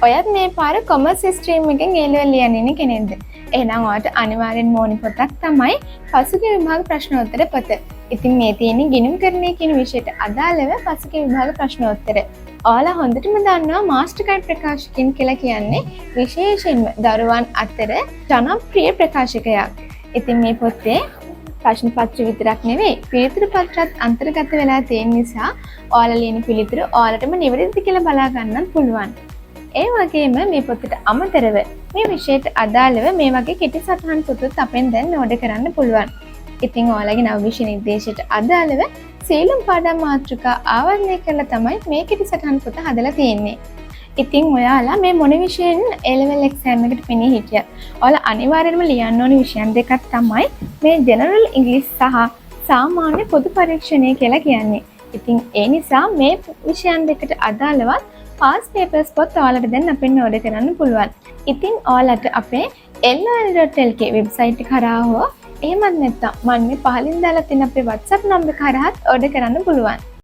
ඔයත් මේ පාර කොමර්ස් ස්ට්‍රීම් එකෙන් A level ලියන්න ඉන්න කෙනෙක්ද? එහෙනම් ඔයාලට අනිවාර්යෙන්ම ඕනි පොතක් තමයි පසුගිය විභාග ප්‍රශ්නෝත්තර පොත. ඉතින් මේ තියෙන්නේ ගිණුම්කරණය කියන විෂයට අදාළව පසුගිය විභාග ප්‍රශ්නෝත්තර. ඔයාලා හොඳටම දන්නවා මාස්ටර් කයිඩ් ප්‍රකාශකයන් කියලා කියන්නේ විශේෂයෙන්ම දරුවන් අතර ජනප්‍රිය ප්‍රකාශකයක්. ඉතින් මේ පොතේ ප්‍රශ්න පත්‍ර විතරක් නෙවෙයි පිළිතුරු පත්‍රත් අන්තර්ගත වෙලා තියෙන නිසා ඔයාලා ලියන පිළිතුරු ඔයාලටම නිවැරදිද කියලා බලා ගන්නත් පුළුවන්. ඒ වගේම මේ පොතට අමතරව මේ විෂයට අදාළව මේ වගේ කෙටි සටහන් පොතුත් අපෙන් දැන් ඕඩර් කරන්න පුළුවන්. ඉතින් ඔයාලගේ නව විෂය නිර්දේශයට අදාළව සීලම් පාඩම් මාතෘකා ආවරණය කරලා තමයි මේ කෙටි සටහන් පොත හදලා තියෙන්නේ. ඉතින් ඔයාලා මේ මොන විෂයෙන් A level exam එකට පෙනී හිටියත් ඔයාලා අනිවාර්යයෙන්ම ලියන්න ඕනි විෂයන් දෙකක් තමයි මේ general english සහ සාමාන්‍ය පොදු පරීක්ෂණය කියලා කියන්නේ. ඉතින් ඒ නිසා මේ විෂයන් දෙකට අදාළවත් past papers පොත් ඔයාලට දැන් අපෙන් ඕඩර් කරන්න පුළුවන්. ඉතින් ඔයාලට අපේ lol.lk වෙබ්සයිට් එක කරා හෝ එහෙමත් නැත්නම් මම මේ පහලින් දාලා තියෙන අපේ WhatsApp නම්බර කරාත් ඕඩර් කරන්න පුළුවන්.